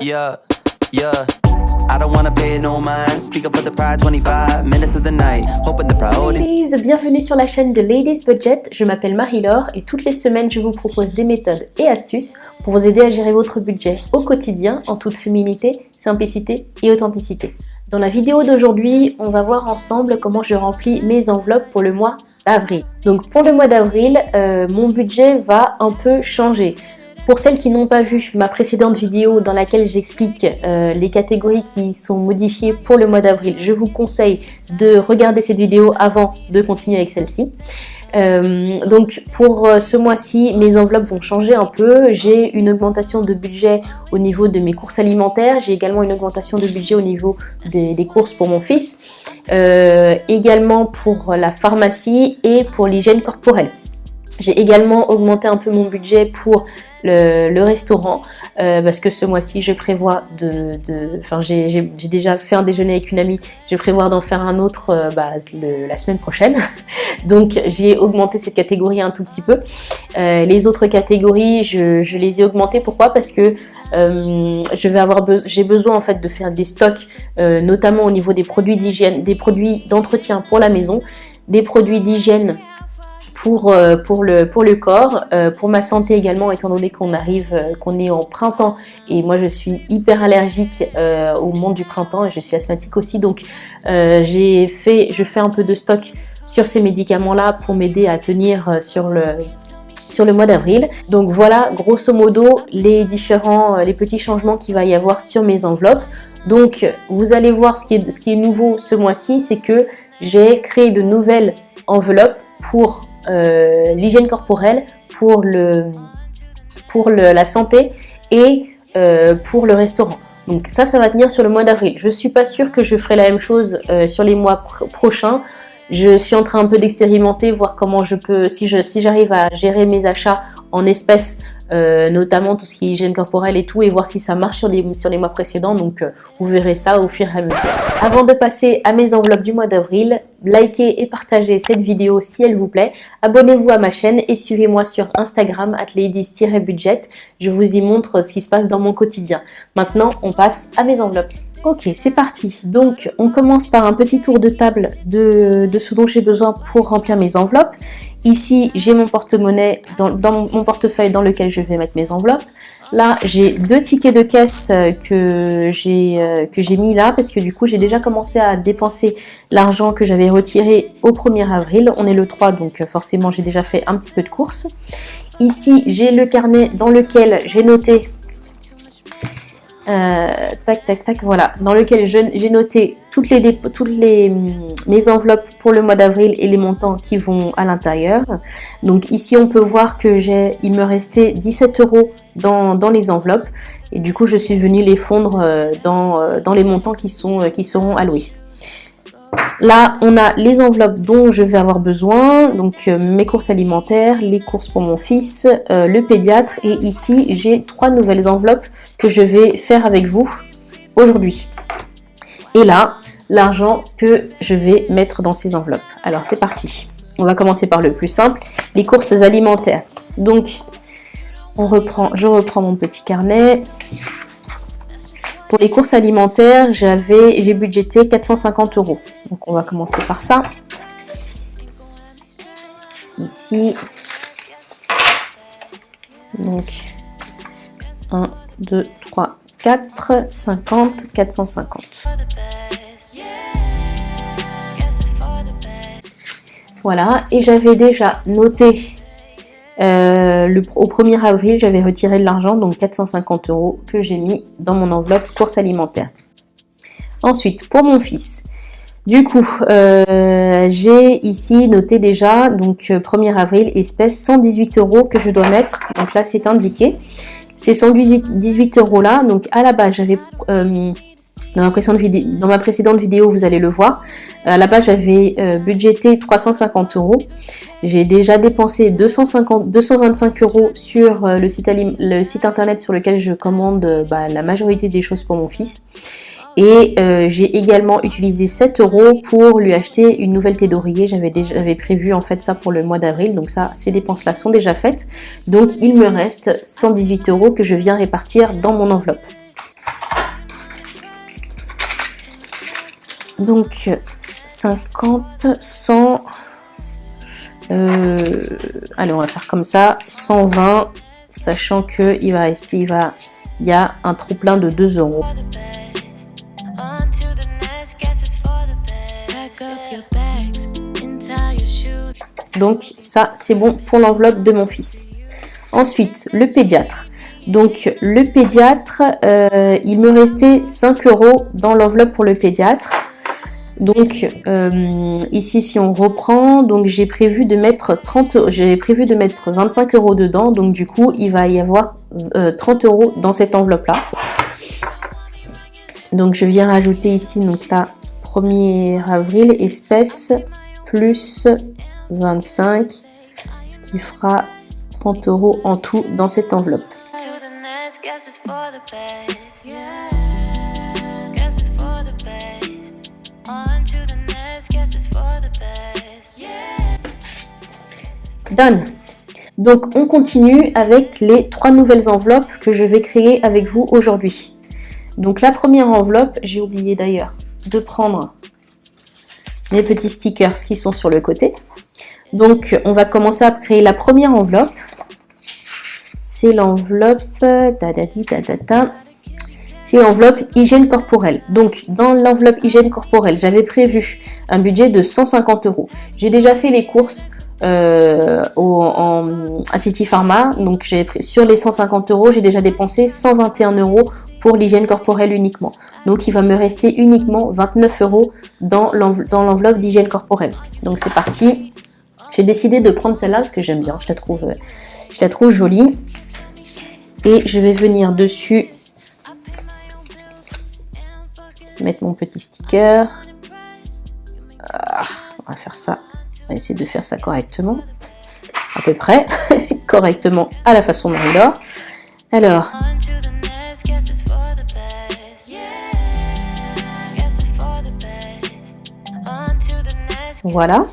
Yeah, yeah. I don't wanna pay no mind. Speak up for the pride, 25 minutes of the night. Hoping the priorities. Ladies, bienvenue sur la chaîne de Ladies Budget. Je m'appelle Marie-Laure et toutes les semaines, je vous propose des méthodes et astuces pour vous aider à gérer votre budget au quotidien en toute féminité, simplicité et authenticité. Dans la vidéo d'aujourd'hui, on va voir ensemble comment je remplis mes enveloppes pour le mois d'avril. Donc pour le mois d'avril, mon budget va un peu changer. Pour celles qui n'ont pas vu ma précédente vidéo dans laquelle j'explique les catégories qui sont modifiées pour le mois d'avril, je vous conseille de regarder cette vidéo avant de continuer avec celle-ci. Donc pour ce mois-ci, mes enveloppes vont changer un peu. J'ai une augmentation de budget au niveau de mes courses alimentaires. J'ai également une augmentation de budget au niveau des courses pour mon fils. Également pour la pharmacie et pour l'hygiène corporelle. J'ai également augmenté un peu mon budget pour le restaurant parce que ce mois-ci je prévois j'ai déjà fait un déjeuner avec une amie, je prévois d'en faire un autre la semaine prochaine. Donc j'ai augmenté cette catégorie un tout petit peu. Les autres catégories je les ai augmentées. Pourquoi? Parce que j'ai besoin en fait de faire des stocks notamment au niveau des produits d'hygiène, des produits d'entretien pour la maison, des produits d'hygiène pour le corps, pour ma santé également, étant donné qu'on est en printemps et moi je suis hyper allergique au monde du printemps et je suis asthmatique aussi, donc je fais un peu de stock sur ces médicaments là pour m'aider à tenir sur le mois d'avril. Donc voilà grosso modo les petits changements qu'il va y avoir sur mes enveloppes. Donc vous allez voir ce qui est nouveau ce mois-ci, c'est que j'ai créé de nouvelles enveloppes pour l'hygiène corporelle, pour la santé et pour le restaurant. Donc ça va tenir sur le mois d'avril. Je suis pas sûre que je ferai la même chose sur les mois prochains. Je suis en train un peu d'expérimenter, voir comment je peux, si j'arrive à gérer mes achats en espèces, notamment tout ce qui est hygiène corporelle et tout, et voir si ça marche sur les mois précédents. Donc vous verrez ça au fur et à mesure. Avant de passer à mes enveloppes du mois d'avril, likez et partagez cette vidéo si elle vous plaît. Abonnez-vous à ma chaîne et suivez-moi sur Instagram @ladies-budget. Je vous y montre ce qui se passe dans mon quotidien. Maintenant, on passe à mes enveloppes. Ok, c'est parti. Donc, on commence par un petit tour de table de ce dont j'ai besoin pour remplir mes enveloppes. Ici, j'ai mon porte-monnaie dans mon portefeuille dans lequel je vais mettre mes enveloppes. Là, j'ai 2 tickets de caisse que j'ai mis là parce que du coup, j'ai déjà commencé à dépenser l'argent que j'avais retiré au 1er avril. On est le 3, donc forcément, j'ai déjà fait un petit peu de courses. Ici, j'ai le carnet dans lequel j'ai noté voilà, dans lequel j'ai noté toutes mes enveloppes pour le mois d'avril et les montants qui vont à l'intérieur. Donc ici on peut voir que il me restait 17 € dans les enveloppes et du coup je suis venue les fondre dans les montants qui seront alloués. Là, on a les enveloppes dont je vais avoir besoin, donc mes courses alimentaires, les courses pour mon fils, le pédiatre, et ici, j'ai 3 nouvelles enveloppes que je vais faire avec vous aujourd'hui. Et là, l'argent que je vais mettre dans ces enveloppes. Alors, c'est parti. On va commencer par le plus simple, les courses alimentaires. Donc, je reprends mon petit carnet. Pour les courses alimentaires, j'ai budgété 450 €. Donc on va commencer par ça. Ici. Donc 1, 2, 3, 4, 50, 450. Voilà, et j'avais déjà noté au 1er avril, j'avais retiré de l'argent, donc 450 € que j'ai mis dans mon enveloppe courses alimentaires. Ensuite, pour mon fils, du coup, j'ai ici noté déjà, donc 1er avril, espèce 118 € que je dois mettre. Donc là, c'est indiqué. Ces 118 € là, donc à la base, j'avais dans ma précédente vidéo, vous allez le voir. À la base, j'avais budgété 350 €. J'ai déjà dépensé 225 € sur le site internet sur lequel je commande la majorité des choses pour mon fils. Et j'ai également utilisé 7 € pour lui acheter une nouvelle thé d'oreiller. J'avais prévu en fait ça pour le mois d'avril. Donc ça, ces dépenses-là sont déjà faites. Donc il me reste 118 € que je viens répartir dans mon enveloppe. Donc 50, 100. Allez, on va faire comme ça, 120, sachant que il y a un trou plein de 2 euros. Donc ça, c'est bon pour l'enveloppe de mon fils. Ensuite, le pédiatre. Donc le pédiatre, il me restait 5 euros dans l'enveloppe pour le pédiatre. Donc ici, si on reprend, donc j'ai prévu de mettre 25 euros dedans. Donc du coup, il va y avoir 30 euros dans cette enveloppe-là. Donc je viens rajouter ici, donc là, 1er avril, espèces, plus 25, ce qui fera 30 euros en tout dans cette enveloppe. Done. Donc on continue avec les 3 nouvelles enveloppes que je vais créer avec vous aujourd'hui. Donc la première enveloppe, j'ai oublié d'ailleurs de prendre mes petits stickers qui sont sur le côté. Donc on va commencer à créer la première enveloppe. C'est l'enveloppe c'est l'enveloppe hygiène corporelle. Donc dans l'enveloppe hygiène corporelle, j'avais prévu un budget de 150 euros. J'ai déjà fait les courses à City Pharma. Donc sur les 150 euros, j'ai déjà dépensé 121 euros pour l'hygiène corporelle uniquement. Donc il va me rester uniquement 29 euros dans l'enveloppe d'hygiène corporelle. Donc c'est parti. J'ai décidé de prendre celle-là parce que j'aime bien, je la trouve jolie. Et je vais venir dessus mettre mon petit sticker. On va faire ça. On va essayer de faire ça correctement. À peu près. Correctement à la façon Marie-Laure. Alors. Voilà.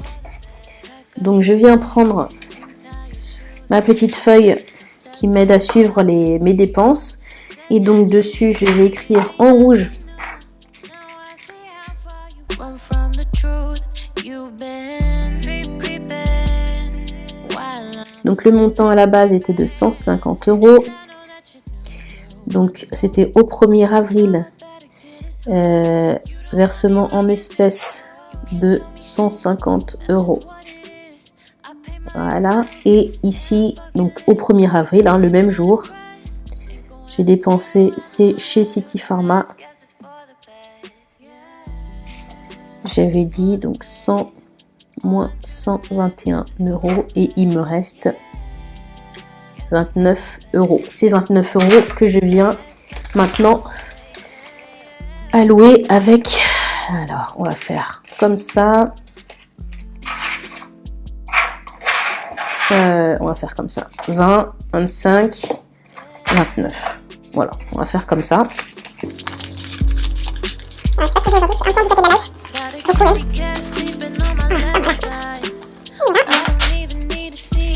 Donc je viens prendre ma petite feuille qui m'aide à suivre mes dépenses. Et donc dessus, je vais écrire en rouge donc le montant à la base était de 150 euros. Donc c'était au 1er avril. Versement en espèces de 150 euros. Voilà. Et ici, donc au 1er avril, le même jour, j'ai dépensé, c'est chez City Pharma. J'avais dit donc 100 moins 121 euros et il me reste 29 euros. C'est 29 euros que je viens maintenant allouer avec. Alors, on va faire comme ça. On va faire comme ça. 20, 25, 29. Voilà, on va faire comme ça. Je sais pas ce que j'ai aujourd'hui, je suis un peu handicapée de la life.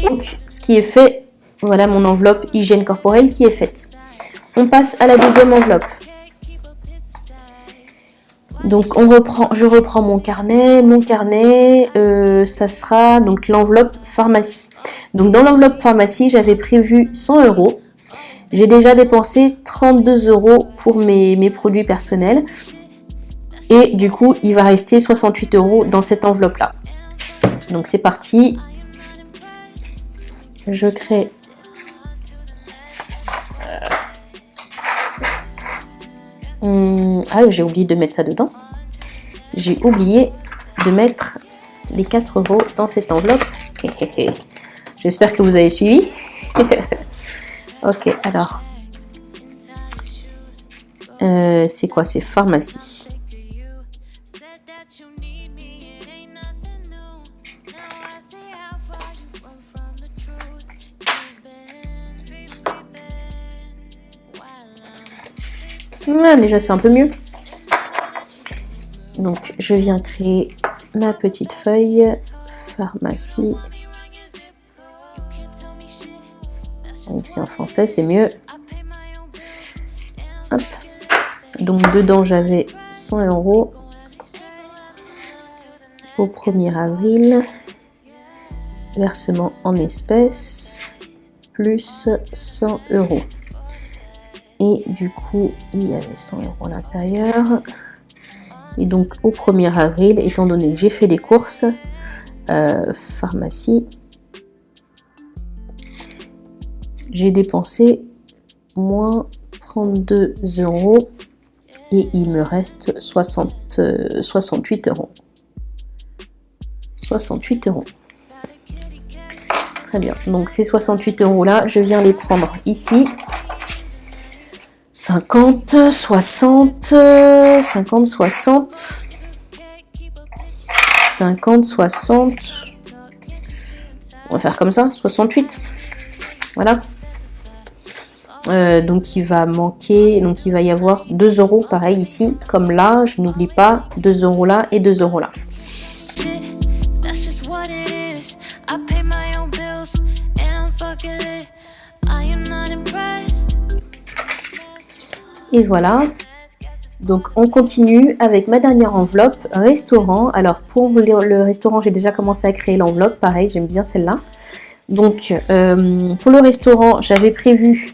Donc, ce qui est fait, voilà mon enveloppe hygiène corporelle qui est faite. On passe à la deuxième enveloppe. Donc je reprends mon carnet. Mon carnet, ça sera donc l'enveloppe pharmacie. Donc dans l'enveloppe pharmacie, j'avais prévu 100 euros. J'ai déjà dépensé 32 euros pour mes produits personnels. Et du coup, il va rester 68 euros dans cette enveloppe-là. Donc c'est parti. Je crée. Ah, j'ai oublié de mettre ça dedans. J'ai oublié de mettre les 4 euros dans cette enveloppe. J'espère que vous avez suivi. Ok, alors. C'est quoi? C'est pharmacie. Déjà c'est un peu mieux. Donc je viens créer ma petite feuille pharmacie. On écrit en français, c'est mieux. Hop. Donc dedans j'avais 100 euros. au 1er avril, versement en espèces, plus 100 €. Et du coup, il y avait 100 € à l'intérieur. Et donc, au 1er avril, étant donné que j'ai fait des courses, pharmacie, j'ai dépensé moins 32 € et il me reste 68 €. 68 €. Très bien. Donc, ces 68 € là, je viens les prendre ici. 50, 60, 50, 60, 50, 60. On va faire comme ça, 68. Voilà. Donc il va manquer, donc il va y avoir 2 € pareil ici, comme là, je n'oublie pas 2 € là et 2 € là. Et voilà. Donc on continue avec ma dernière enveloppe, restaurant. Alors pour le restaurant, j'ai déjà commencé à créer l'enveloppe, pareil, j'aime bien celle-là. Donc pour le restaurant, j'avais prévu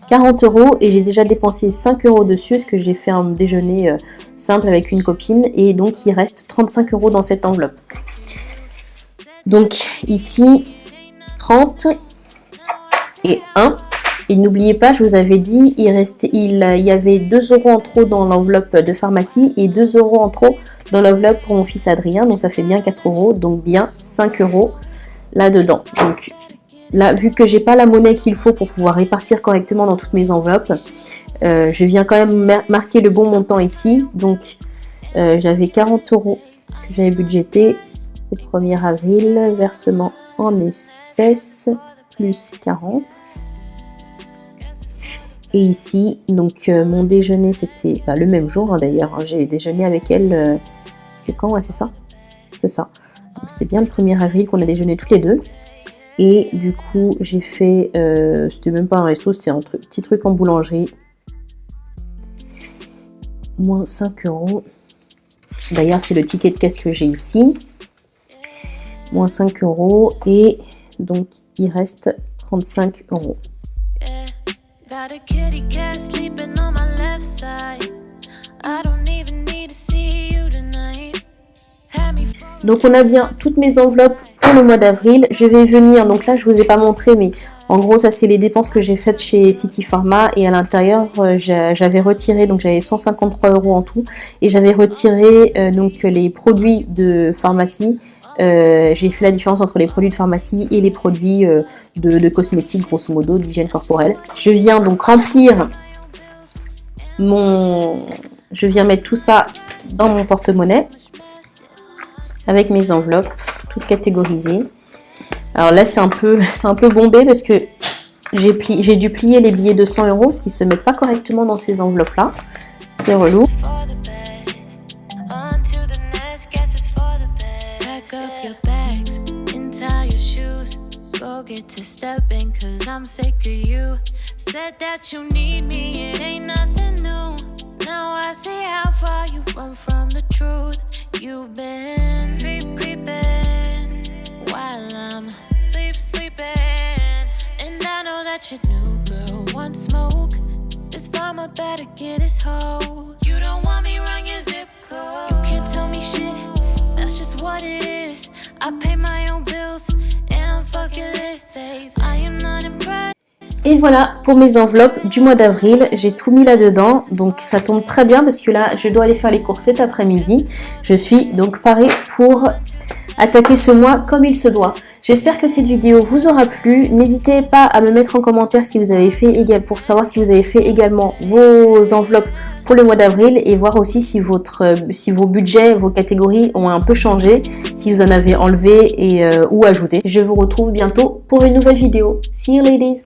40 € et j'ai déjà dépensé 5 € dessus parce que j'ai fait un déjeuner simple avec une copine et donc il reste 35 € dans cette enveloppe. Donc ici 30 et 1. Et n'oubliez pas, je vous avais dit, il y avait 2 € en trop dans l'enveloppe de pharmacie et 2 € en trop dans l'enveloppe pour mon fils Adrien. Donc ça fait bien 4 €, donc bien 5 € là-dedans. Donc là, vu que j'ai pas la monnaie qu'il faut pour pouvoir répartir correctement dans toutes mes enveloppes, je viens quand même marquer le bon montant ici. Donc j'avais 40 € que j'avais budgété au 1er avril, versement en espèces, plus 40. Et ici, donc mon déjeuner, c'était le même jour d'ailleurs. J'ai déjeuné avec elle, c'était quand? Ouais, c'est ça. C'est ça. C'était bien le 1er avril qu'on a déjeuné toutes les deux. Et du coup, j'ai fait, c'était même pas un resto, c'était un petit truc en boulangerie. Moins 5 €. D'ailleurs, c'est le ticket de caisse que j'ai ici. Moins 5 €. Et donc, il reste 35 €. Got a kitty cat sleeping on my left side. I don't even need to see you tonight. Donc on a bien toutes mes enveloppes pour le mois d'avril. Je vais venir, donc là je vous ai pas montré, mais en gros ça c'est les dépenses que j'ai faites chez City Pharma. Et à l'intérieur j'avais retiré, donc j'avais 153 € en tout. Et j'avais retiré donc les produits de pharmacie. J'ai fait la différence entre les produits de pharmacie et les produits de cosmétiques, grosso modo, d'hygiène corporelle. Je viens donc remplir je viens mettre tout ça dans mon porte-monnaie avec mes enveloppes toutes catégorisées. Alors là c'est un peu bombé parce que j'ai dû plier les billets de 100 € parce qu'ils se mettent pas correctement dans ces enveloppes là. C'est relou. Get to stepping cause I'm sick of you. Said that you need me, it ain't nothing new. Now I see how far you run from the truth. You've been creeping while I'm sleeping. And I know that your new girl wants smoke. This farmer better get his hoe. You don't want me around your zip code. You can't tell me shit, that's just what it is. I pay my own bills. Et voilà pour mes enveloppes du mois d'avril, j'ai tout mis là-dedans, donc ça tombe très bien parce que là je dois aller faire les courses cet après-midi. Je suis donc parée pour attaquer ce mois comme il se doit. J'espère que cette vidéo vous aura plu. N'hésitez pas à me mettre en commentaire si vous avez fait pour savoir si vous avez fait également vos enveloppes pour le mois d'avril et voir aussi si vos budgets, vos catégories ont un peu changé, si vous en avez enlevé ou ajouté. Je vous retrouve bientôt pour une nouvelle vidéo. See you ladies!